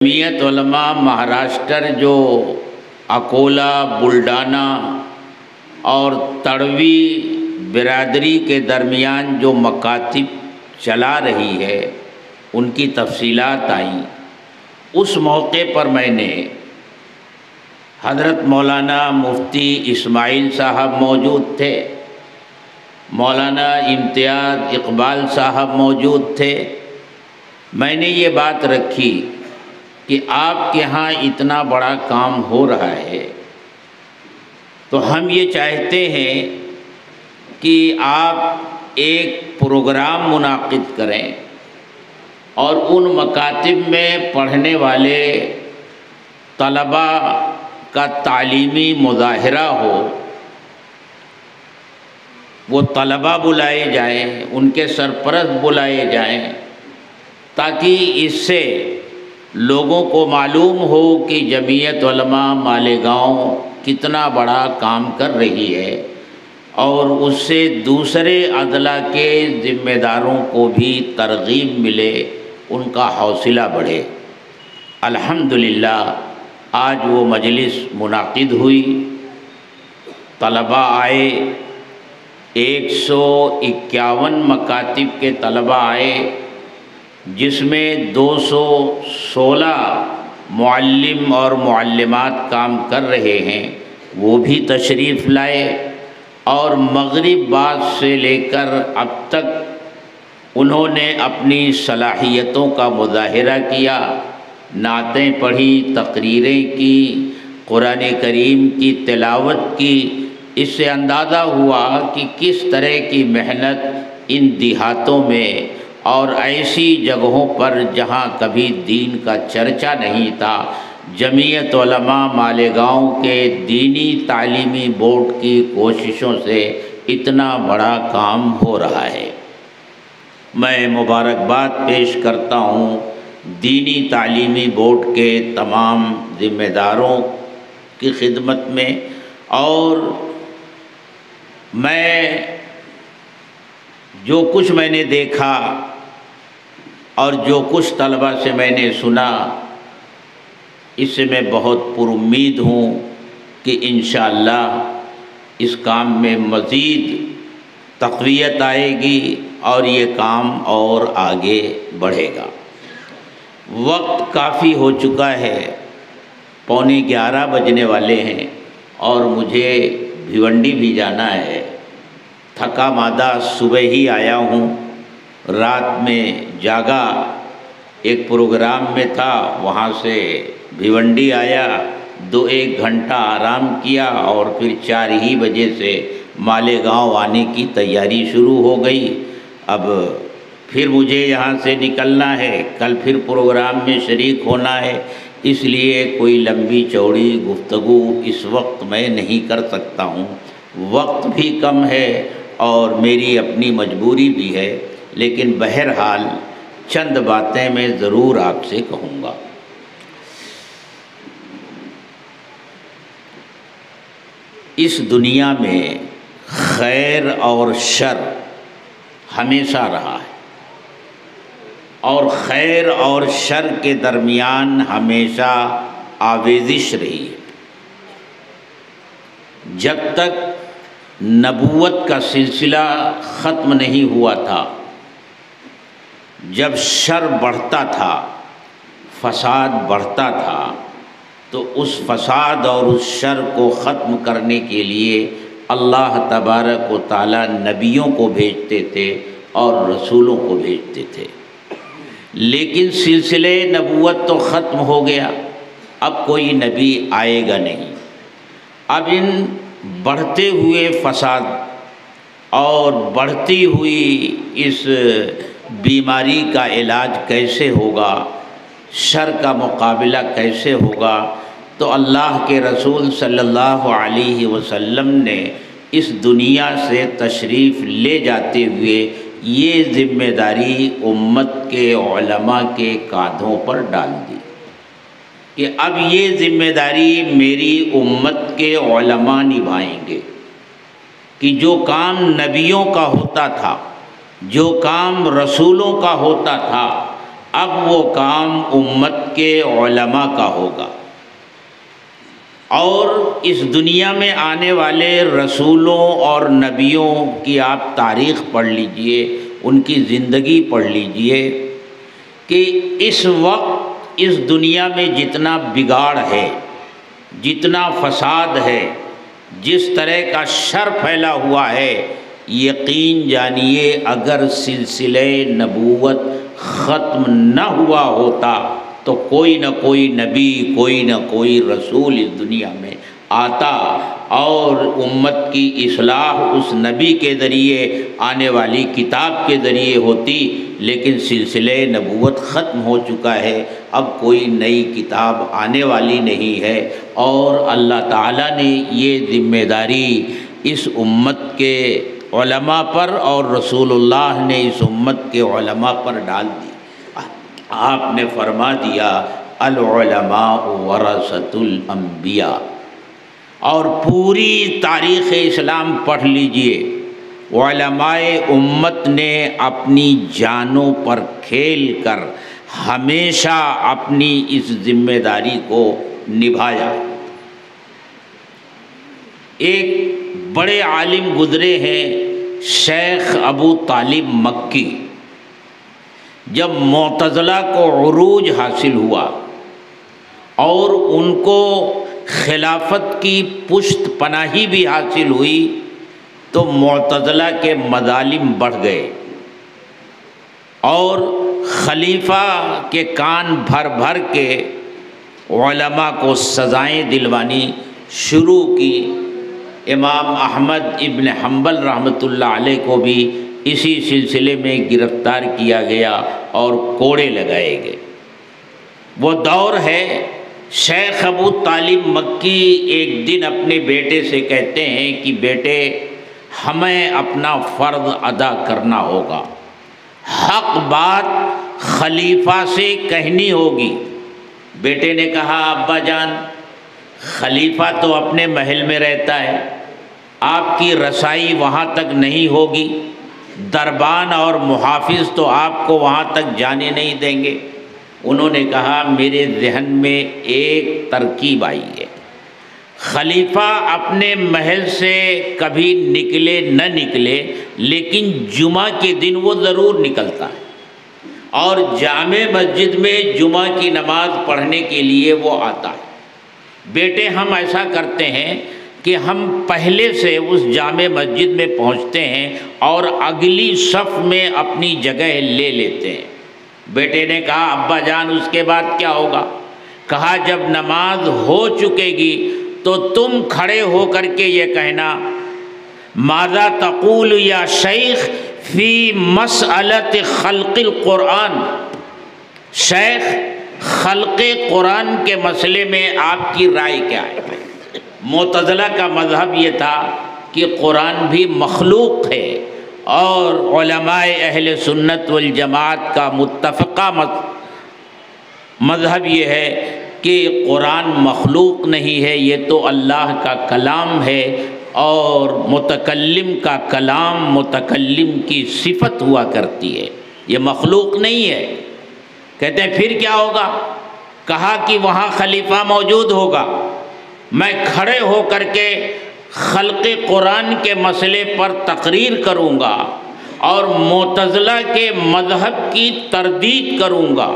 جمعیت علماء مہاراشٹر جو اکولا، بلڈانا اور تڑوی برادری کے درمیان جو مکاتب چلا رہی ہے ان کی تفصیلات آئیں۔ اس موقع پر میں نے حضرت مولانا مفتی اسماعیل صاحب موجود تھے، مولانا امتیاز اقبال صاحب موجود تھے۔ میں نے یہ بات رکھی کہ آپ کے ہاں اتنا بڑا کام ہو رہا ہے تو ہم یہ چاہتے ہیں کہ آپ ایک پروگرام منعقد کریں اور ان مکاتب میں پڑھنے والے طلباء کا تعلیمی مظاہرہ ہو، وہ طلباء بلائے جائیں، ان کے سرپرست بلائے جائیں، تاکہ اس سے لوگوں کو معلوم ہو کہ جمعیت علماء مالیگاؤں کتنا بڑا کام کر رہی ہے، اور اس سے دوسرے اضلاع کے ذمہ داروں کو بھی ترغیب ملے، ان کا حوصلہ بڑھے۔ الحمدللہ آج وہ مجلس منعقد ہوئی، طلباء آئے، 151 مکاتب کے طلباء آئے، جس میں 216 معلم اور معلمات کام کر رہے ہیں، وہ بھی تشریف لائے، اور مغرب بعد سے لے کر اب تک انہوں نے اپنی صلاحیتوں کا مظاہرہ کیا، نعتیں پڑھی، تقریریں کی، قرآن کریم کی تلاوت کی۔ اس سے اندازہ ہوا کہ کس طرح کی محنت ان دیہاتوں میں اور ایسی جگہوں پر جہاں کبھی دین کا چرچا نہیں تھا، جمعیت علماء مالیگاؤں کے دینی تعلیمی بورڈ کی کوششوں سے اتنا بڑا کام ہو رہا ہے۔ میں مبارکباد پیش کرتا ہوں دینی تعلیمی بورڈ کے تمام ذمہ داروں کی خدمت میں، اور میں جو کچھ میں نے دیکھا اور جو کچھ طلباء سے میں نے سنا، اس سے میں بہت پر امید ہوں کہ انشاءاللہ اس کام میں مزید تقویت آئے گی اور یہ کام اور آگے بڑھے گا۔ وقت کافی ہو چکا ہے، 11:15 بجنے والے ہیں، اور مجھے بھیونڈی بھی جانا ہے۔ تھکا مادہ صبح ہی آیا ہوں، رات میں جاگا، ایک پروگرام میں تھا، وہاں سے بھیونڈی آیا، 2-1 گھنٹہ آرام کیا، اور پھر 4 ہی بجے سے مالیگاؤں آنے کی تیاری شروع ہو گئی۔ اب پھر مجھے یہاں سے نکلنا ہے، کل پھر پروگرام میں شریک ہونا ہے، اس لیے کوئی لمبی چوڑی گفتگو اس وقت میں نہیں کر سکتا ہوں۔ وقت بھی کم ہے اور میری اپنی مجبوری بھی ہے، لیکن بہرحال چند باتیں میں ضرور آپ سے کہوں گا۔ اس دنیا میں خیر اور شر ہمیشہ رہا ہے، اور خیر اور شر کے درمیان ہمیشہ آویزش رہی ہے۔ جب تک نبوت کا سلسلہ ختم نہیں ہوا تھا، جب شر بڑھتا تھا، فساد بڑھتا تھا، تو اس فساد اور اس شر کو ختم کرنے کے لیے اللہ تبارک و تعالی نبیوں کو بھیجتے تھے اور رسولوں کو بھیجتے تھے۔ لیکن سلسلے نبوت تو ختم ہو گیا، اب کوئی نبی آئے گا نہیں۔ اب ان بڑھتے ہوئے فساد اور بڑھتی ہوئی اس بیماری کا علاج کیسے ہوگا، شر کا مقابلہ کیسے ہوگا، تو اللہ کے رسول صلی اللہ علیہ وسلم نے اس دنیا سے تشریف لے جاتے ہوئے یہ ذمہ داری امت کے علماء کے کاندھوں پر ڈال دی کہ اب یہ ذمہ داری میری امت کے علماء نبھائیں گے، کہ جو کام نبیوں کا ہوتا تھا، جو کام رسولوں کا ہوتا تھا، اب وہ کام امت کے علماء کا ہوگا، اور اس دنیا میں آنے والے رسولوں اور نبیوں کی آپ تاریخ پڑھ لیجئے، ان کی زندگی پڑھ لیجئے کہ اس وقت اس دنیا میں جتنا بگاڑ ہے، جتنا فساد ہے، جس طرح کا شر پھیلا ہوا ہے، یقین جانیے اگر سلسلہ نبوت ختم نہ ہوا ہوتا تو کوئی نہ کوئی نبی، کوئی نہ کوئی رسول اس دنیا میں آتا اور امت کی اصلاح اس نبی کے ذریعے، آنے والی کتاب کے ذریعے ہوتی، لیکن سلسلہ نبوت ختم ہو چکا ہے، اب کوئی نئی کتاب آنے والی نہیں ہے، اور اللہ تعالیٰ نے یہ ذمہ داری اس امت کے علماء پر اور رسول اللہ نے اس امت کے علماء پر ڈال دی۔ آپ نے فرما دیا العلماء ورثۃ الانبیاء، اور پوری تاریخ اسلام پڑھ لیجئے، علماء امت نے اپنی جانوں پر کھیل کر ہمیشہ اپنی اس ذمہ داری کو نبھایا۔ ایک بڑے عالم گزرے ہیں شیخ ابو طالب مکی، جب معتزلہ کو عروج حاصل ہوا اور ان کو خلافت کی پشت پناہی بھی حاصل ہوئی تو معتزلہ کے مظالم بڑھ گئے اور خلیفہ کے کان بھر بھر کے علماء کو سزائیں دلوانی شروع کی۔ امام احمد ابن حنبل رحمۃ اللہ علیہ کو بھی اسی سلسلے میں گرفتار کیا گیا اور کوڑے لگائے گئے۔ وہ دور ہے، شیخ ابو طالب مکی ایک دن اپنے بیٹے سے کہتے ہیں کہ بیٹے، ہمیں اپنا فرض ادا کرنا ہوگا، حق بات خلیفہ سے کہنی ہوگی۔ بیٹے نے کہا ابا جان، خلیفہ تو اپنے محل میں رہتا ہے، آپ کی رسائی وہاں تک نہیں ہوگی، دربان اور محافظ تو آپ کو وہاں تک جانے نہیں دیں گے۔ انہوں نے کہا میرے ذہن میں ایک ترکیب آئی ہے، خلیفہ اپنے محل سے کبھی نکلے نہ نکلے لیکن جمعہ کے دن وہ ضرور نکلتا ہے، اور جامع مسجد میں جمعہ کی نماز پڑھنے کے لیے وہ آتا ہے۔ بیٹے ہم ایسا کرتے ہیں کہ ہم پہلے سے اس جامع مسجد میں پہنچتے ہیں اور اگلی صف میں اپنی جگہ لے لیتے ہیں۔ بیٹے نے کہا ابا جان اس کے بعد کیا ہوگا؟ کہا جب نماز ہو چکے گی تو تم کھڑے ہو کر کے یہ کہنا ماذا تقول یا شیخ فی مسئلۃ خلق القرآن، شیخ خلق قرآن کے مسئلے میں آپ کی رائے کیا ہے؟ معتزلہ کا مذہب یہ تھا کہ قرآن بھی مخلوق ہے، اور علماء اہل سنت والجماعت کا متفقہ مذہب یہ ہے کہ قرآن مخلوق نہیں ہے، یہ تو اللہ کا کلام ہے، اور متکلم کا کلام متکلم کی صفت ہوا کرتی ہے، یہ مخلوق نہیں ہے۔ کہتے ہیں پھر کیا ہوگا؟ کہا کہ وہاں خلیفہ موجود ہوگا، میں کھڑے ہو کر کے خلق قرآن کے مسئلے پر تقریر کروں گا اور معتزلہ کے مذہب کی تردید کروں گا۔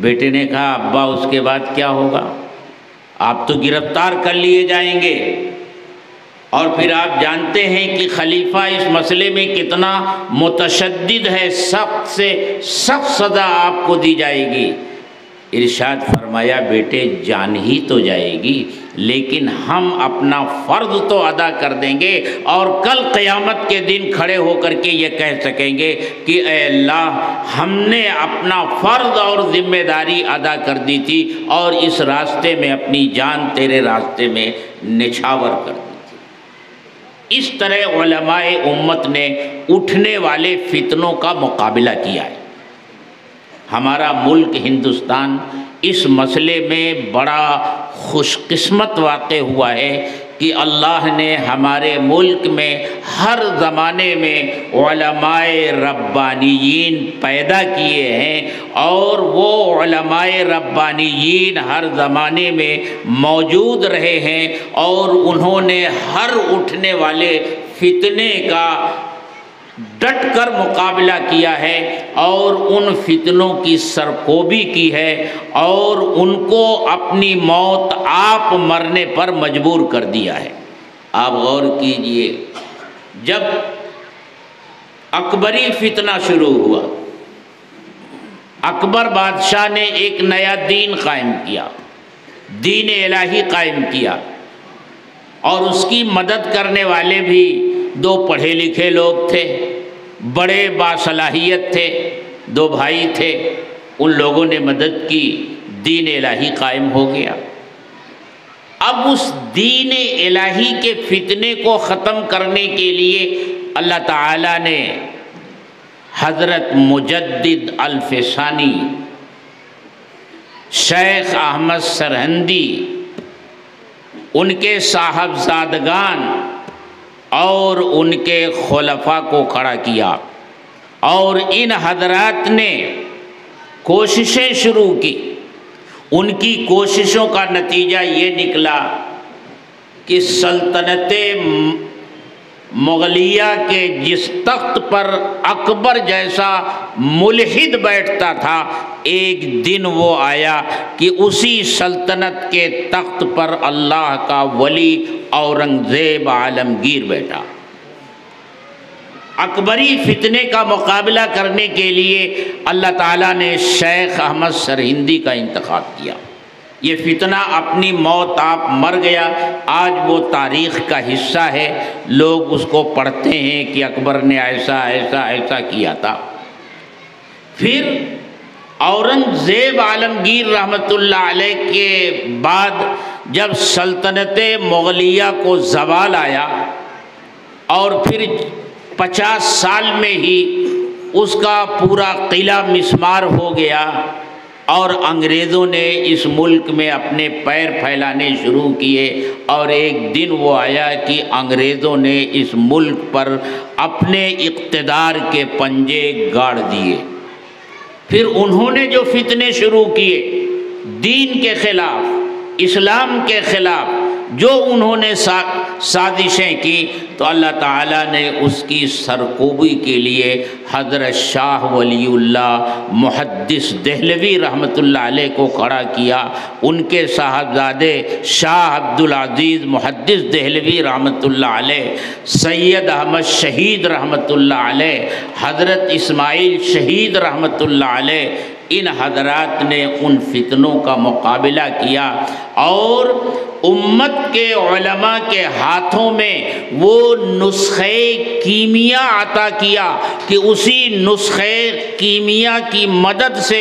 بیٹے نے کہا ابا اس کے بعد کیا ہوگا؟ آپ تو گرفتار کر لیے جائیں گے، اور پھر آپ جانتے ہیں کہ خلیفہ اس مسئلے میں کتنا متشدد ہے، سخت سے سخت سزا آپ کو دی جائے گی۔ ارشاد فرمایا بیٹے جان ہی تو جائے گی، لیکن ہم اپنا فرض تو ادا کر دیں گے، اور کل قیامت کے دن کھڑے ہو کر کے یہ کہہ سکیں گے کہ اے اللہ ہم نے اپنا فرض اور ذمہ داری ادا کر دی تھی، اور اس راستے میں اپنی جان تیرے راستے میں نچھاور کر دی تھی۔ اس طرح علماء امت نے اٹھنے والے فتنوں کا مقابلہ کیا ہے۔ ہمارا ملک ہندوستان اس مسئلے میں بڑا خوش قسمت واقع ہوا ہے کہ اللہ نے ہمارے ملک میں ہر زمانے میں علماء ربانیین پیدا کیے ہیں، اور وہ علماء ربانیین ہر زمانے میں موجود رہے ہیں، اور انہوں نے ہر اٹھنے والے فتنے کا ڈٹ کر مقابلہ کیا ہے، اور ان فتنوں کی سرکوبی کی ہے، اور ان کو اپنی موت آپ مرنے پر مجبور کر دیا ہے۔ آپ غور کیجئے، جب اکبری فتنہ شروع ہوا، اکبر بادشاہ نے ایک نیا دین قائم کیا، دین الہی قائم کیا، اور اس کی مدد کرنے والے بھی دو پڑھے لکھے لوگ تھے، بڑے باصلاحیت تھے، دو بھائی تھے، ان لوگوں نے مدد کی، دین الہی قائم ہو گیا۔ اب اس دین الہی کے فتنے کو ختم کرنے کے لیے اللہ تعالیٰ نے حضرت مجدد الفسانی، شیخ احمد سرہندی، ان کے صاحبزادگان اور ان کے خلفاء کو کھڑا کیا، اور ان حضرات نے کوششیں شروع کی۔ ان کی کوششوں کا نتیجہ یہ نکلا کہ سلطنت مغلیہ کے جس تخت پر اکبر جیسا ملحد بیٹھتا تھا، ایک دن وہ آیا کہ اسی سلطنت کے تخت پر اللہ کا ولی اورنگزیب عالمگیر بیٹھا۔ اکبری فتنے کا مقابلہ کرنے کے لیے اللہ تعالیٰ نے شیخ احمد سرہندی کا انتخاب کیا۔ یہ فتنہ اپنی موت آپ مر گیا، آج وہ تاریخ کا حصہ ہے، لوگ اس کو پڑھتے ہیں کہ اکبر نے ایسا ایسا ایسا کیا تھا۔ پھر اورنگزیب عالمگیر رحمۃ اللہ علیہ کے بعد جب سلطنت مغلیہ کو زوال آیا، اور پھر 50 سال میں ہی اس کا پورا قلعہ مسمار ہو گیا، اور انگریزوں نے اس ملک میں اپنے پیر پھیلانے شروع کیے، اور ایک دن وہ آیا کہ انگریزوں نے اس ملک پر اپنے اقتدار کے پنجے گاڑ دیے۔ پھر انہوں نے جو فتنے شروع کیے دین کے خلاف، اسلام کے خلاف، جو انہوں نے سازشیں کی، تو اللہ تعالیٰ نے اس کی سرکوبی کے لیے حضرت شاہ ولی اللہ محدث دہلوی رحمۃ اللہ علیہ کو کھڑا کیا۔ ان کے صاحبزادے شاہ عبدالعزیز محدث دہلوی رحمۃ اللہ علیہ، سید احمد شہید رحمۃ اللہ علیہ، حضرت اسماعیل شہید رحمۃ اللہ علیہ، ان حضرات نے ان فتنوں کا مقابلہ کیا، اور امت کے علماء کے ہاتھوں میں وہ نسخے کیمیا عطا کیا کہ اسی نسخے کیمیا کی مدد سے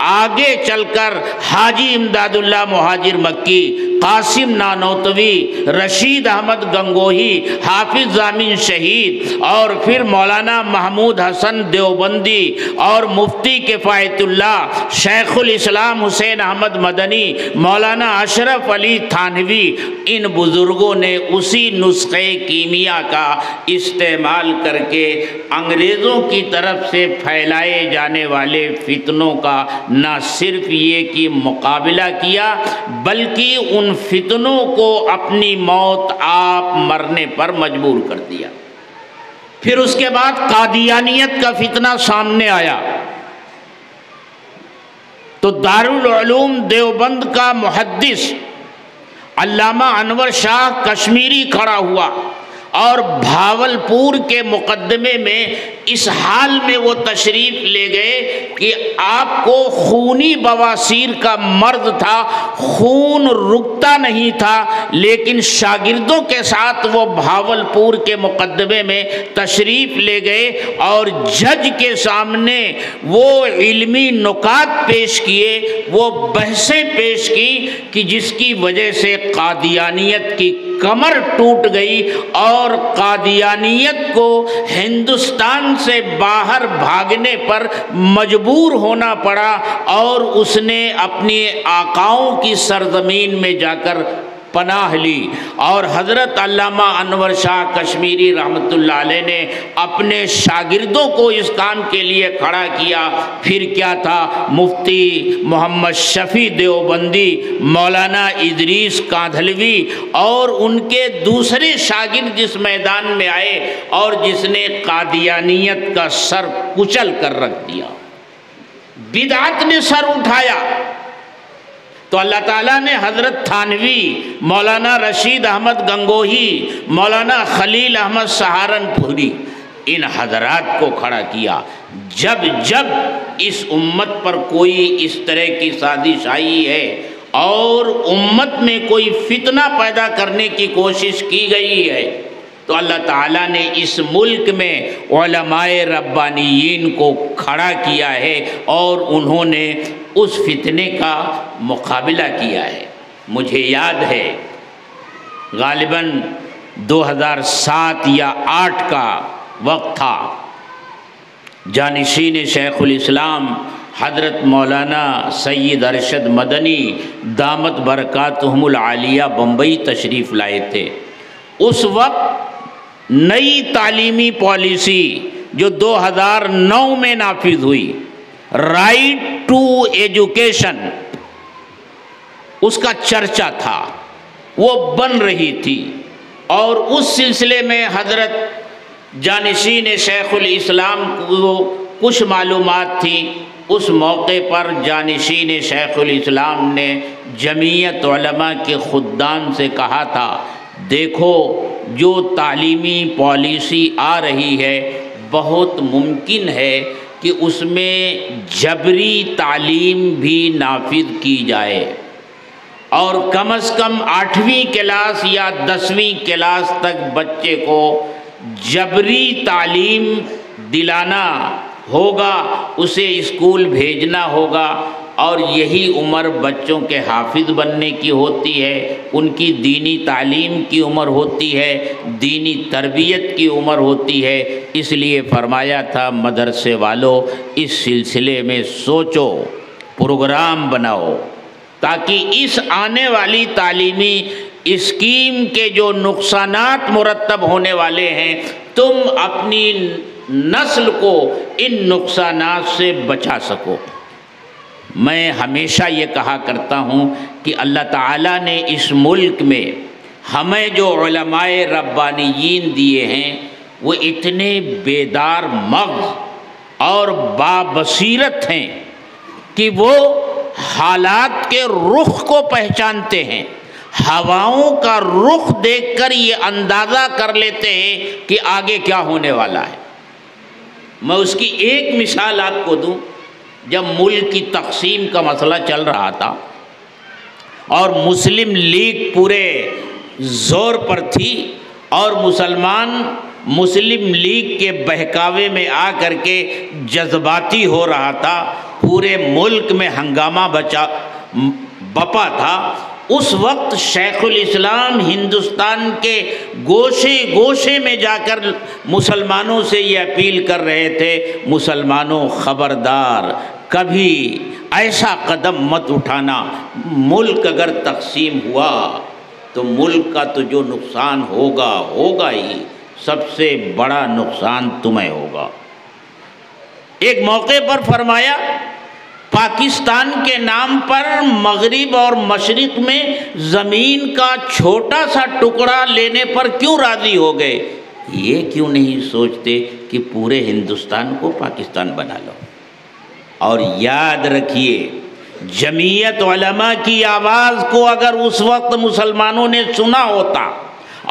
آگے چل کر حاجی امداد اللہ مہاجر مکی، قاسم نانوتوی، رشید احمد گنگوہی، حافظ ضامن شہید، اور پھر مولانا محمود حسن دیوبندی، اور مفتی کفایت اللہ، شیخ الاسلام حسین احمد مدنی، مولانا اشرف علی تھانوی، ان بزرگوں نے اسی نسخے کیمیا کا استعمال کر کے انگریزوں کی طرف سے پھیلائے جانے والے فتنوں کا نہ صرف یہ کہ مقابلہ کیا، بلکہ ان فتنوں کو اپنی موت آپ مرنے پر مجبور کر دیا۔ پھر اس کے بعد قادیانیت کا فتنہ سامنے آیا، تو دارالعلوم دیوبند کا محدث علامہ انور شاہ کشمیری کھڑا ہوا، اور بھاولپور کے مقدمے میں اس حال میں وہ تشریف لے گئے کہ آپ کو خونی بواسیر کا مرض تھا، خون رکتا نہیں تھا، لیکن شاگردوں کے ساتھ وہ بھاولپور کے مقدمے میں تشریف لے گئے، اور جج کے سامنے وہ علمی نکات پیش کیے، وہ بحثیں پیش کی کہ جس کی وجہ سے قادیانیت کی کمر ٹوٹ گئی، اور قادیانیت کو ہندوستان سے باہر بھاگنے پر مجبور ہونا پڑا، اور اس نے اپنی آقاؤں کی سرزمین میں جا کر پناہ لی، اور حضرت علامہ انور شاہ کشمیری رحمۃ اللہ علیہ نے اپنے شاگردوں کو اس کام کے لیے کھڑا کیا۔ پھر کیا تھا، مفتی محمد شفیع دیوبندی، مولانا ادریس کاندھلوی اور ان کے دوسرے شاگرد جس میدان میں آئے اور جس نے قادیانیت کا سر کچل کر رکھ دیا، بدعت نے سر اٹھایا، تو اللہ تعالیٰ نے حضرت تھانوی، مولانا رشید احمد گنگوہی، مولانا خلیل احمد سہارنپوری، ان حضرات کو کھڑا کیا۔ جب جب اس امت پر کوئی اس طرح کی سازش آئی ہے اور امت میں کوئی فتنہ پیدا کرنے کی کوشش کی گئی ہے، تو اللہ تعالیٰ نے اس ملک میں علماء ربانیین کو کھڑا کیا ہے اور انہوں نے اس فتنے کا مقابلہ کیا ہے۔ مجھے یاد ہے غالباً 2007 یا 2008 کا وقت تھا، جانشین شیخ الاسلام حضرت مولانا سید ارشد مدنی دامت برکاتہم العالیہ بمبئی تشریف لائے تھے۔ اس وقت نئی تعلیمی پالیسی جو 2009 میں نافذ ہوئی، رائٹ ٹو ایجوکیشن، اس کا چرچا تھا، وہ بن رہی تھی، اور اس سلسلے میں حضرت جانشین شیخ الاسلام کو کچھ معلومات تھی۔ اس موقع پر جانشین شیخ الاسلام نے جمعیت علماء کے خدام سے کہا تھا، دیکھو جو تعلیمی پالیسی آ رہی ہے بہت ممکن ہے کہ اس میں جبری تعلیم بھی نافذ کی جائے، اور کم از کم 8ویں کلاس یا 10ویں کلاس تک بچے کو جبری تعلیم دلانا ہوگا، اسے اسکول بھیجنا ہوگا، اور یہی عمر بچوں کے حافظ بننے کی ہوتی ہے، ان کی دینی تعلیم کی عمر ہوتی ہے، دینی تربیت کی عمر ہوتی ہے۔ اس لیے فرمایا تھا مدرسے والوں اس سلسلے میں سوچو، پروگرام بناؤ، تاکہ اس آنے والی تعلیمی اسکیم کے جو نقصانات مرتب ہونے والے ہیں تم اپنی نسل کو ان نقصانات سے بچا سکو۔ میں ہمیشہ یہ کہا کرتا ہوں کہ اللہ تعالیٰ نے اس ملک میں ہمیں جو علماء ربانیین دیے ہیں وہ اتنے بیدار مغز اور بابصیرت ہیں کہ وہ حالات کے رخ کو پہچانتے ہیں، ہواؤں کا رخ دیکھ کر یہ اندازہ کر لیتے ہیں کہ آگے کیا ہونے والا ہے۔ میں اس کی ایک مثال آپ کو دوں، جب ملک کی تقسیم کا مسئلہ چل رہا تھا اور مسلم لیگ پورے زور پر تھی، اور مسلمان مسلم لیگ کے بہکاوے میں آ کر کے جذباتی ہو رہا تھا، پورے ملک میں ہنگامہ بپا تھا، اس وقت شیخ الاسلام ہندوستان کے گوشے گوشے میں جا کر مسلمانوں سے یہ اپیل کر رہے تھے، مسلمانوں خبردار، کبھی ایسا قدم مت اٹھانا، ملک اگر تقسیم ہوا تو ملک کا تو جو نقصان ہوگا ہی، سب سے بڑا نقصان تمہیں ہوگا۔ ایک موقع پر فرمایا پاکستان کے نام پر مغرب اور مشرق میں زمین کا چھوٹا سا ٹکڑا لینے پر کیوں راضی ہو گئے؟ یہ کیوں نہیں سوچتے کہ پورے ہندوستان کو پاکستان بنا لو؟ اور یاد رکھیے، جمعیت علماء کی آواز کو اگر اس وقت مسلمانوں نے سنا ہوتا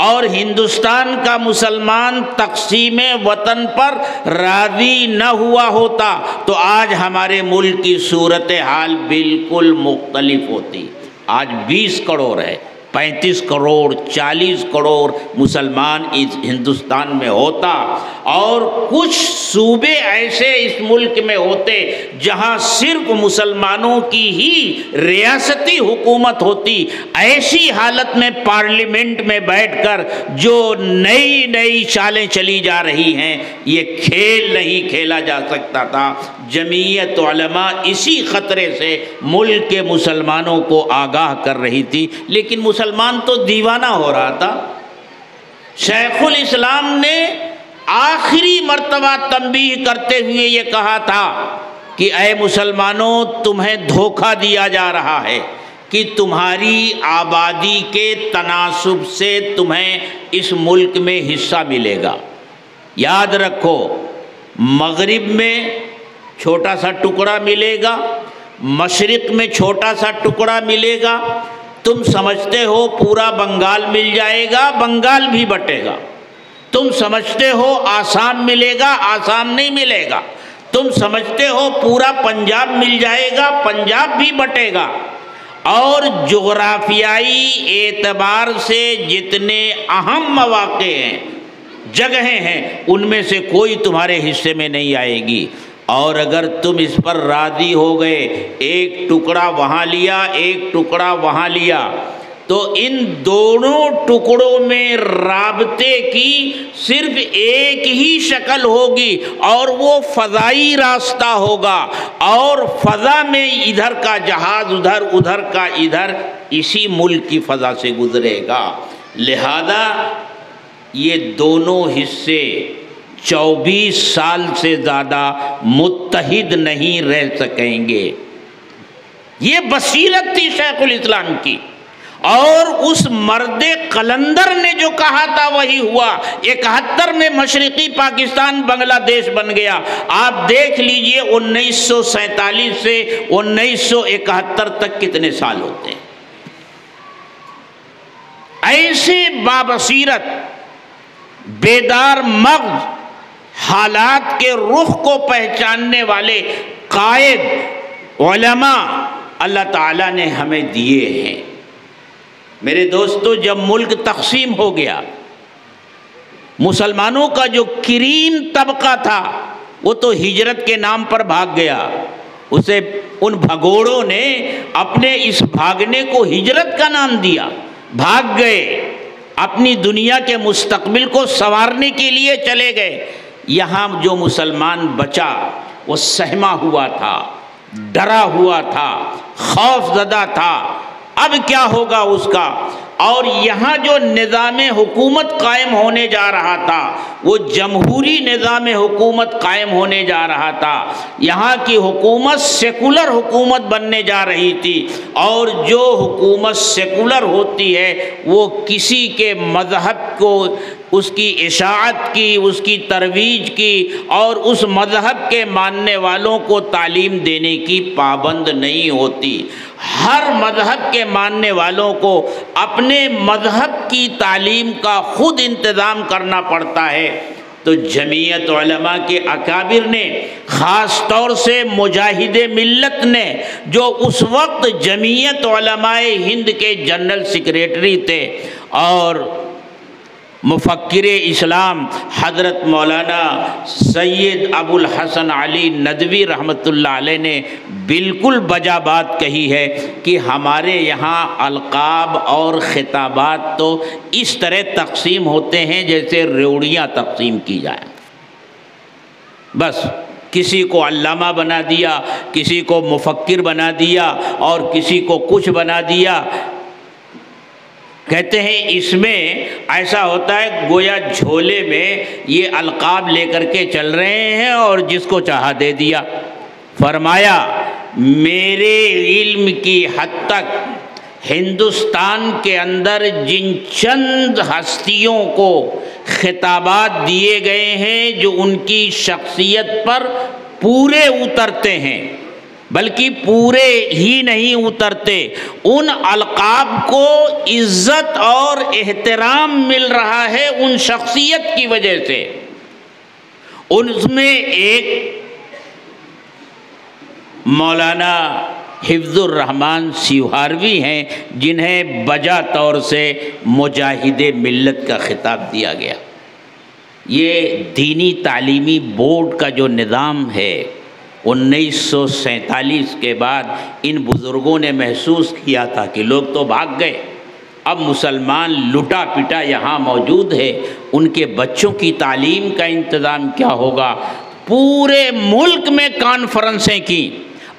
اور ہندوستان کا مسلمان تقسیم وطن پر راضی نہ ہوا ہوتا تو آج ہمارے ملک کی صورتحال بالکل مختلف ہوتی۔ آج 20 کروڑ ہے، 35 کروڑ 40 کروڑ مسلمان اس ہندوستان میں ہوتا، اور کچھ صوبے ایسے اس ملک میں ہوتے جہاں صرف مسلمانوں کی ہی ریاستی حکومت ہوتی۔ ایسی حالت میں پارلیمنٹ میں بیٹھ کر جو نئی نئی چالیں چلی جا رہی ہیں، یہ کھیل نہیں کھیلا جا سکتا تھا۔ جمعیت علماء اسی خطرے سے ملک کے مسلمانوں کو آگاہ کر رہی تھی، لیکن مسلمان تو دیوانہ ہو رہا تھا۔ شیخ الاسلام نے آخری مرتبہ تنبیہ کرتے ہوئے یہ کہا تھا کہ اے مسلمانوں، تمہیں دھوکہ دیا جا رہا ہے کہ تمہاری آبادی کے تناسب سے تمہیں اس ملک میں حصہ ملے گا۔ یاد رکھو، مغرب میں چھوٹا سا ٹکڑا ملے گا، مشرق میں چھوٹا سا ٹکڑا ملے گا۔ تم سمجھتے ہو پورا بنگال مل جائے گا، بنگال بھی بٹے گا۔ تم سمجھتے ہو آسام ملے گا، آسام نہیں ملے گا۔ تم سمجھتے ہو پورا پنجاب مل جائے گا، پنجاب بھی بٹے گا۔ اور جغرافیائی اعتبار سے جتنے اہم مواقع ہیں، جگہیں ہیں، ان میں سے کوئی تمہارے حصے میں نہیں آئے گی۔ اور اگر تم اس پر راضی ہو گئے، ایک ٹکڑا وہاں لیا، ایک ٹکڑا وہاں لیا، تو ان دونوں ٹکڑوں میں رابطے کی صرف ایک ہی شکل ہوگی، اور وہ فضائی راستہ ہوگا، اور فضا میں ادھر کا جہاز ادھر، ادھر کا ادھر، اسی ملک کی فضا سے گزرے گا۔ لہذا یہ دونوں حصے 24 سال سے زیادہ متحد نہیں رہ سکیں گے۔ یہ بصیرت تھی شیخ الاسلام کی، اور اس مرد قلندر نے جو کہا تھا وہی ہوا۔ 71 میں مشرقی پاکستان بنگلہ دیش بن گیا۔ آپ دیکھ لیجئے 1947 سے 1971 تک کتنے سال ہوتے ہیں۔ ایسے بابصیرت، بیدار مغز، حالات کے رخ کو پہچاننے والے قائد علماء اللہ تعالیٰ نے ہمیں دیے ہیں۔ میرے دوستو، جب ملک تقسیم ہو گیا، مسلمانوں کا جو کریم طبقہ تھا وہ تو ہجرت کے نام پر بھاگ گیا۔ اسے ان بھگوڑوں نے اپنے اس بھاگنے کو ہجرت کا نام دیا۔ بھاگ گئے، اپنی دنیا کے مستقبل کو سنوارنے کے لیے چلے گئے۔ یہاں جو مسلمان بچا وہ سہما ہوا تھا، ڈرا ہوا تھا، خوف زدہ تھا۔ اب کیا ہوگا اس کا؟ اور یہاں جو نظام حکومت قائم ہونے جا رہا تھا وہ جمہوری نظام حکومت قائم ہونے جا رہا تھا۔ یہاں کی حکومت سیکولر حکومت بننے جا رہی تھی، اور جو حکومت سیکولر ہوتی ہے وہ کسی کے مذہب کو، اس کی اشاعت کی، اس کی ترویج کی، اور اس مذہب کے ماننے والوں کو تعلیم دینے کی پابند نہیں ہوتی۔ ہر مذہب کے ماننے والوں کو اپنے مذہب کی تعلیم کا خود انتظام کرنا پڑتا ہے۔ تو جمعیت علماء کے اکابر نے، خاص طور سے مجاہد ملت نے، جو اس وقت جمعیت علماء ہند کے جنرل سیکریٹری تھے، اور مفکر اسلام حضرت مولانا سید ابو الحسن علی ندوی رحمۃ اللہ علیہ نے بالکل بجا بات کہی ہے کہ ہمارے یہاں القاب اور خطابات تو اس طرح تقسیم ہوتے ہیں جیسے ریوڑیاں تقسیم کی جائیں۔ بس کسی کو علامہ بنا دیا، کسی کو مفکر بنا دیا، اور کسی کو کچھ بنا دیا۔ کہتے ہیں اس میں ایسا ہوتا ہے گویا جھولے میں یہ القاب لے کر کے چل رہے ہیں اور جس کو چاہا دے دیا۔ فرمایا میرے علم کی حد تک ہندوستان کے اندر جن چند ہستیوں کو خطابات دیے گئے ہیں جو ان کی شخصیت پر پورے اترتے ہیں، بلکہ پورے ہی نہیں اترتے، ان القاب کو عزت اور احترام مل رہا ہے ان شخصیت کی وجہ سے۔ ان میں ایک مولانا حفظ الرحمن سیوہاروی ہیں، جنہیں بجا طور سے مجاہد ملت کا خطاب دیا گیا۔ یہ دینی تعلیمی بورڈ کا جو نظام ہے، 1947 کے بعد ان بزرگوں نے محسوس کیا تھا کہ لوگ تو بھاگ گئے، اب مسلمان لٹا پٹا یہاں موجود ہے، ان کے بچوں کی تعلیم کا انتظام کیا ہوگا؟ پورے ملک میں کانفرنسیں کی،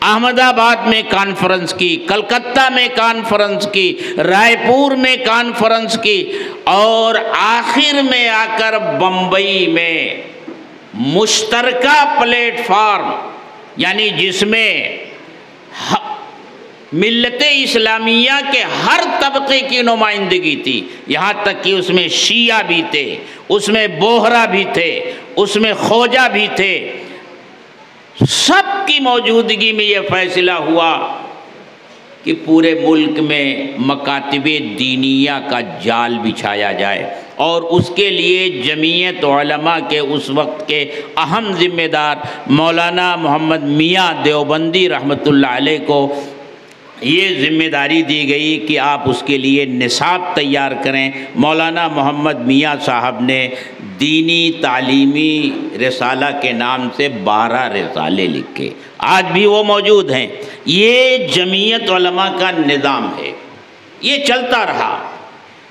احمد آباد میں کانفرنس کی، کلکتہ میں کانفرنس کی، رائے پور میں کانفرنس کی، اور آخر میں آ کر بمبئی میں مشترکہ پلیٹ فارم، یعنی جس میں ملت اسلامیہ کے ہر طبقے کی نمائندگی تھی، یہاں تک کہ اس میں شیعہ بھی تھے، اس میں بوہرا بھی تھے، اس میں خوجہ بھی تھے، سب کی موجودگی میں یہ فیصلہ ہوا کہ پورے ملک میں مکاتب دینیہ کا جال بچھایا جائے، اور اس کے لیے جمعیت علماء کے اس وقت کے اہم ذمہ دار مولانا محمد میاں دیوبندی رحمۃ اللہ علیہ کو یہ ذمہ داری دی گئی کہ آپ اس کے لیے نصاب تیار کریں۔ مولانا محمد میاں صاحب نے دینی تعلیمی رسالہ کے نام سے 12 رسالے لکھے، آج بھی وہ موجود ہیں۔ یہ جمعیت علماء کا نظام ہے، یہ چلتا رہا،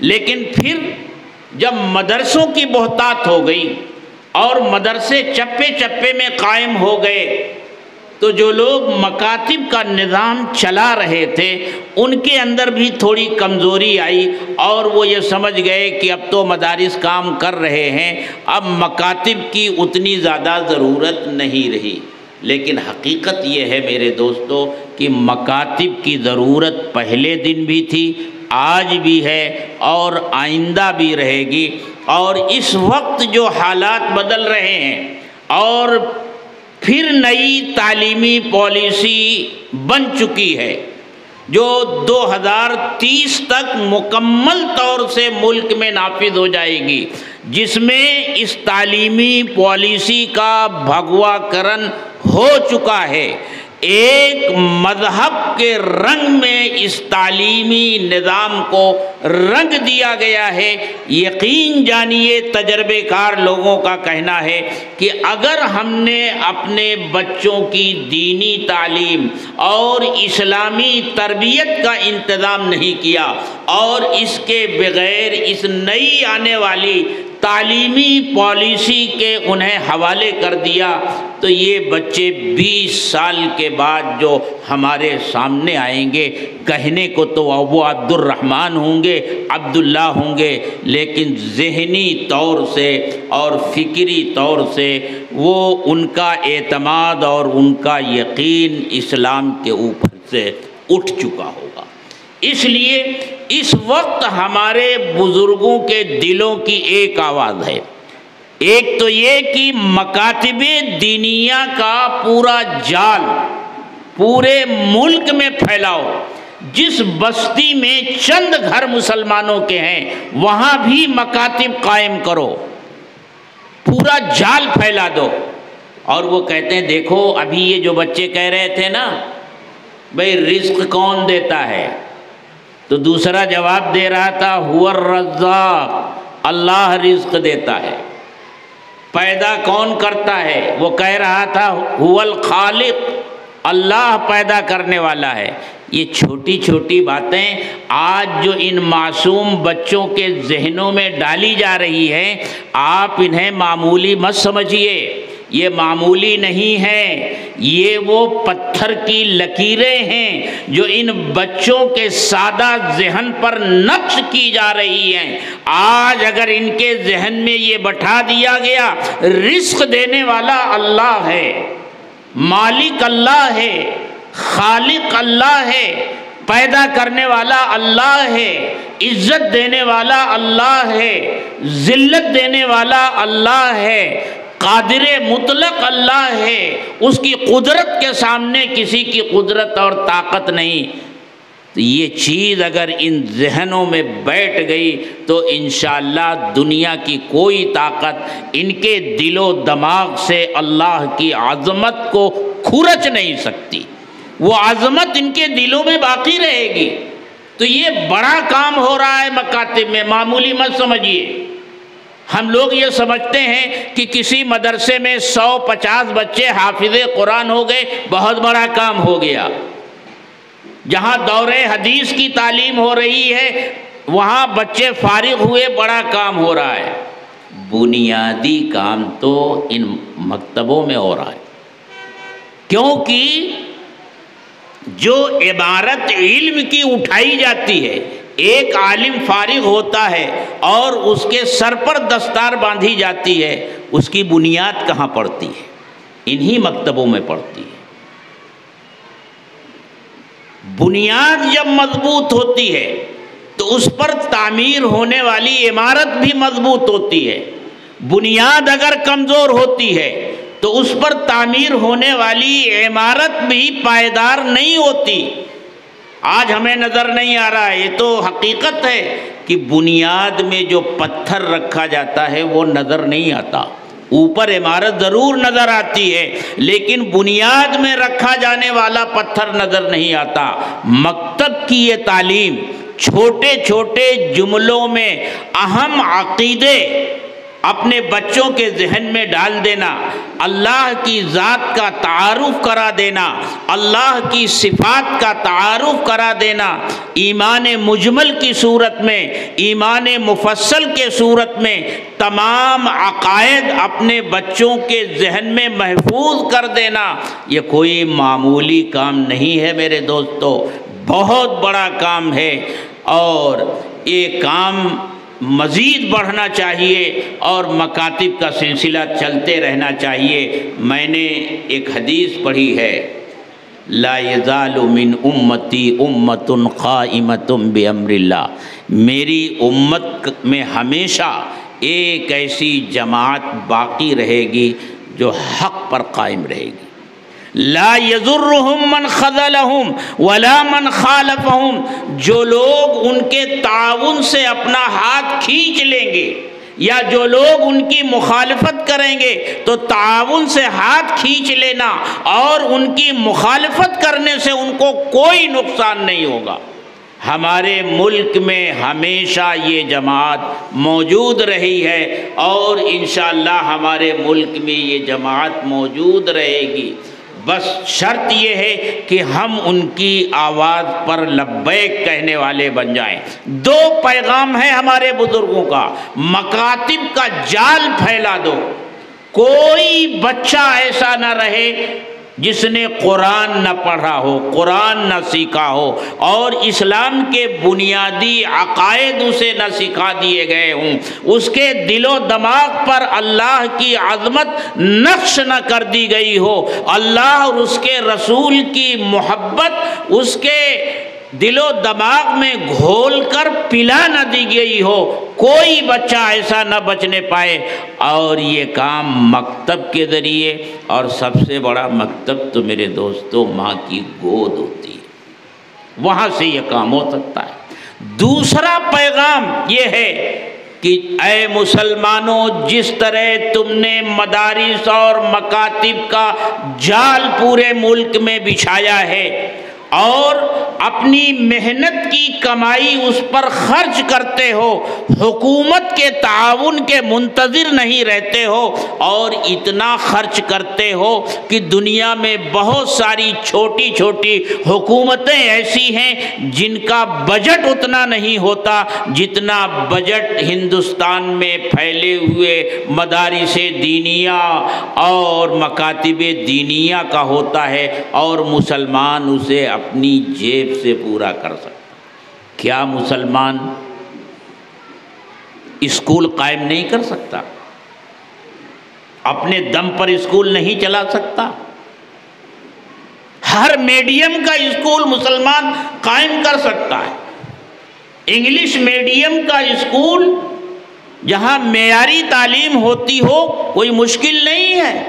لیکن پھر جب مدرسوں کی بہتات ہو گئی اور مدرسے چپے چپے میں قائم ہو گئے، تو جو لوگ مکاتب کا نظام چلا رہے تھے ان کے اندر بھی تھوڑی کمزوری آئی، اور وہ یہ سمجھ گئے کہ اب تو مدارس کام کر رہے ہیں، اب مکاتب کی اتنی زیادہ ضرورت نہیں رہی۔ لیکن حقیقت یہ ہے میرے دوستو کہ مکاتب کی ضرورت پہلے دن بھی تھی، آج بھی ہے، اور آئندہ بھی رہے گی۔ اور اس وقت جو حالات بدل رہے ہیں اور پھر نئی تعلیمی پالیسی بن چکی ہے جو 2030 تک مکمل طور سے ملک میں نافذ ہو جائے گی، جس میں اس تعلیمی پالیسی کا بھگوا کرن ہو چکا ہے۔ ایک مذہب کے رنگ میں اس تعلیمی نظام کو رنگ دیا گیا ہے۔ یقین جانیے تجربے کار لوگوں کا کہنا ہے کہ اگر ہم نے اپنے بچوں کی دینی تعلیم اور اسلامی تربیت کا انتظام نہیں کیا اور اس کے بغیر اس نئی آنے والی تعلیمی پالیسی کے انہیں حوالے کر دیا، تو یہ بچے 20 سال کے بعد جو ہمارے سامنے آئیں گے، کہنے کو تو وہ عبد الرحمن ہوں گے، عبداللہ ہوں گے، لیکن ذہنی طور سے اور فکری طور سے وہ ان کا اعتماد اور ان کا یقین اسلام کے اوپر سے اٹھ چکا ہوگا۔ اس لیے اس وقت ہمارے بزرگوں کے دلوں کی ایک آواز ہے، ایک تو یہ کہ مکاتب دینیہ کا پورا جال پورے ملک میں پھیلاؤ، جس بستی میں چند گھر مسلمانوں کے ہیں وہاں بھی مکاتب قائم کرو، پورا جال پھیلا دو۔ اور وہ کہتے ہیں دیکھو ابھی یہ جو بچے کہہ رہے تھے نا بھئی رزق کون دیتا ہے، تو دوسرا جواب دے رہا تھا هو الرزاق، اللہ رزق دیتا ہے۔ پیدا کون کرتا ہے، وہ کہہ رہا تھا هو الخالق، اللہ پیدا کرنے والا ہے۔ یہ چھوٹی چھوٹی باتیں آج جو ان معصوم بچوں کے ذہنوں میں ڈالی جا رہی ہیں، آپ انہیں معمولی مت سمجھیے، یہ معمولی نہیں ہے، یہ وہ پتھر کی لکیریں ہیں جو ان بچوں کے سادہ ذہن پر نقش کی جا رہی ہیں۔ آج اگر ان کے ذہن میں یہ بٹھا دیا گیا رزق دینے والا اللہ ہے، مالک اللہ ہے، خالق اللہ ہے، پیدا کرنے والا اللہ ہے، عزت دینے والا اللہ ہے، ذلت دینے والا اللہ ہے، قادر مطلق اللہ ہے، اس کی قدرت کے سامنے کسی کی قدرت اور طاقت نہیں، تو یہ چیز اگر ان ذہنوں میں بیٹھ گئی تو انشاءاللہ دنیا کی کوئی طاقت ان کے دل و دماغ سے اللہ کی عظمت کو کھرچ نہیں سکتی، وہ عظمت ان کے دلوں میں باقی رہے گی۔ تو یہ بڑا کام ہو رہا ہے مکاتب میں، معمولی مت سمجھیے۔ ہم لوگ یہ سمجھتے ہیں کہ کسی مدرسے میں 150 بچے حافظ قرآن ہو گئے، بہت بڑا کام ہو گیا۔ جہاں دور حدیث کی تعلیم ہو رہی ہے وہاں بچے فارغ ہوئے، بڑا کام ہو رہا ہے۔ بنیادی کام تو ان مکتبوں میں ہو رہا ہے، کیونکہ جو عبارت علم کی اٹھائی جاتی ہے، ایک عالم فارغ ہوتا ہے اور اس کے سر پر دستار باندھی جاتی ہے، اس کی بنیاد کہاں پڑتی ہے؟ انہی مکتبوں میں پڑتی ہے۔ بنیاد جب مضبوط ہوتی ہے تو اس پر تعمیر ہونے والی عمارت بھی مضبوط ہوتی ہے، بنیاد اگر کمزور ہوتی ہے تو اس پر تعمیر ہونے والی عمارت بھی پائیدار نہیں ہوتی۔ آج ہمیں نظر نہیں آ رہا ہے، یہ تو حقیقت ہے کہ بنیاد میں جو پتھر رکھا جاتا ہے وہ نظر نہیں آتا، اوپر عمارت ضرور نظر آتی ہے لیکن بنیاد میں رکھا جانے والا پتھر نظر نہیں آتا۔ مکتب کی یہ تعلیم چھوٹے چھوٹے جملوں میں اہم عقیدے اپنے بچوں کے ذہن میں ڈال دینا، اللہ کی ذات کا تعارف کرا دینا، اللہ کی صفات کا تعارف کرا دینا، ایمان مجمل کی صورت میں، ایمان مفصل کے صورت میں تمام عقائد اپنے بچوں کے ذہن میں محفوظ کر دینا، یہ کوئی معمولی کام نہیں ہے میرے دوستو، بہت بڑا کام ہے، اور یہ کام مزید بڑھنا چاہیے اور مکاتب کا سلسلہ چلتے رہنا چاہیے۔ میں نے ایک حدیث پڑھی ہے، لا یزال من امتی امت قائمۃ بامر اللہ، میری امت میں ہمیشہ ایک ایسی جماعت باقی رہے گی جو حق پر قائم رہے گی، لا یضرہم من خذلہم ولا من خالفہم، جو لوگ ان کے تعاون سے اپنا ہاتھ کھینچ لیں گے یا جو لوگ ان کی مخالفت کریں گے تو تعاون سے ہاتھ کھینچ لینا اور ان کی مخالفت کرنے سے ان کو کوئی نقصان نہیں ہوگا۔ ہمارے ملک میں ہمیشہ یہ جماعت موجود رہی ہے اور انشاءاللہ ہمارے ملک میں یہ جماعت موجود رہے گی، بس شرط یہ ہے کہ ہم ان کی آواز پر لبیک کہنے والے بن جائیں۔ دو پیغام ہے ہمارے بزرگوں کا، مکاتب کا جال پھیلا دو، کوئی بچہ ایسا نہ رہے جس نے قرآن نہ پڑھا ہو، قرآن نہ سیکھا ہو اور اسلام کے بنیادی عقائد اسے نہ سکھا دیے گئے ہوں، اس کے دل و دماغ پر اللہ کی عظمت نقش نہ کر دی گئی ہو، اللہ اور اس کے رسول کی محبت اس کے دل و دماغ میں گھول کر پلا نہ دی گئی ہو، کوئی بچہ ایسا نہ بچنے پائے۔ اور یہ کام مکتب کے ذریعے، اور سب سے بڑا مکتب تو میرے دوستو ماں کی گود ہوتی ہے، وہاں سے یہ کام ہو سکتا ہے۔ دوسرا پیغام یہ ہے کہ اے مسلمانوں، جس طرح تم نے مدارس اور مکاتب کا جال پورے ملک میں بچھایا ہے اور اپنی محنت کی کمائی اس پر خرچ کرتے ہو، حکومت کے تعاون کے منتظر نہیں رہتے ہو اور اتنا خرچ کرتے ہو کہ دنیا میں بہت ساری چھوٹی چھوٹی حکومتیں ایسی ہیں جن کا بجٹ اتنا نہیں ہوتا جتنا بجٹ ہندوستان میں پھیلے ہوئے مدارس دینیہ اور مکاتب دینیہ کا ہوتا ہے، اور مسلمان اسے اپنی جیب سے پورا کر سکتا۔ کیا مسلمان اسکول قائم نہیں کر سکتا؟ اپنے دم پر اسکول نہیں چلا سکتا؟ ہر میڈیم کا اسکول مسلمان قائم کر سکتا ہے۔ انگلش میڈیم کا اسکول جہاں معیاری تعلیم ہوتی ہو کوئی مشکل نہیں ہے،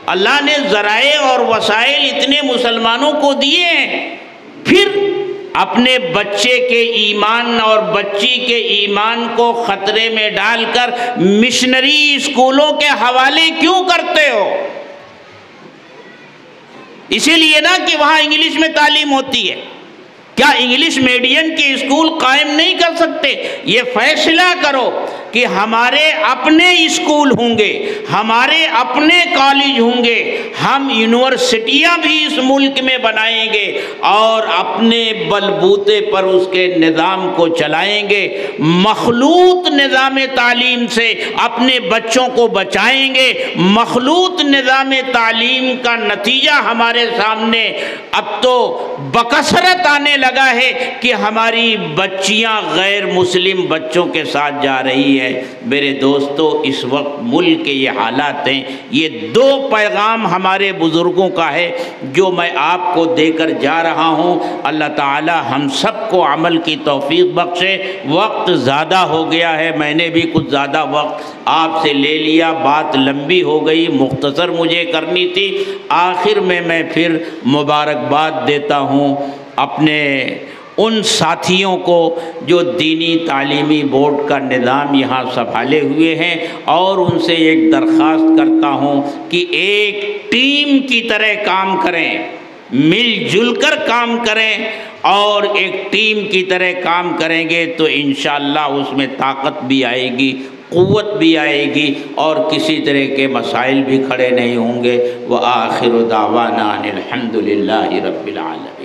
اللہ نے ذرائع اور وسائل اتنے مسلمانوں کو دیے ہیں، پھر اپنے بچے کے ایمان اور بچی کے ایمان کو خطرے میں ڈال کر مشنری اسکولوں کے حوالے کیوں کرتے ہو؟ اسی لیے نا کہ وہاں انگلش میں تعلیم ہوتی ہے۔ کیا انگلش میڈیم کے اسکول قائم نہیں کر سکتے؟ یہ فیصلہ کرو کہ ہمارے اپنے اسکول ہوں گے، ہمارے اپنے کالج ہوں گے، ہم یونیورسٹیاں بھی اس ملک میں بنائیں گے اور اپنے بلبوتے پر اس کے نظام کو چلائیں گے، مخلوط نظام تعلیم سے اپنے بچوں کو بچائیں گے۔ مخلوط نظام تعلیم کا نتیجہ ہمارے سامنے اب تو بکثرت آنے لگا ہے کہ ہماری بچیاں غیر مسلم بچوں کے ساتھ جا رہی ہے۔ میرے دوستو، اس وقت ملک کے یہ حالات ہیں۔ یہ دو پیغام ہمارے بزرگوں کا ہے جو میں آپ کو دے کر جا رہا ہوں۔ اللہ تعالی ہم سب کو عمل کی توفیق بخشے۔ وقت زیادہ ہو گیا ہے، میں نے بھی کچھ زیادہ وقت آپ سے لے لیا، بات لمبی ہو گئی، مختصر مجھے کرنی تھی۔ آخر میں پھر مبارکباد دیتا ہوں اپنے ان ساتھیوں کو جو دینی تعلیمی بورڈ کا نظام یہاں سنبھالے ہوئے ہیں، اور ان سے ایک درخواست کرتا ہوں کہ ایک ٹیم کی طرح کام کریں، مل جل کر کام کریں، اور ایک ٹیم کی طرح کام کریں گے تو انشاءاللہ اس میں طاقت بھی آئے گی، قوت بھی آئے گی، اور کسی طرح کے مسائل بھی کھڑے نہیں ہوں گے۔ وآخر دعوانا ان الحمد للہ رب العالمین۔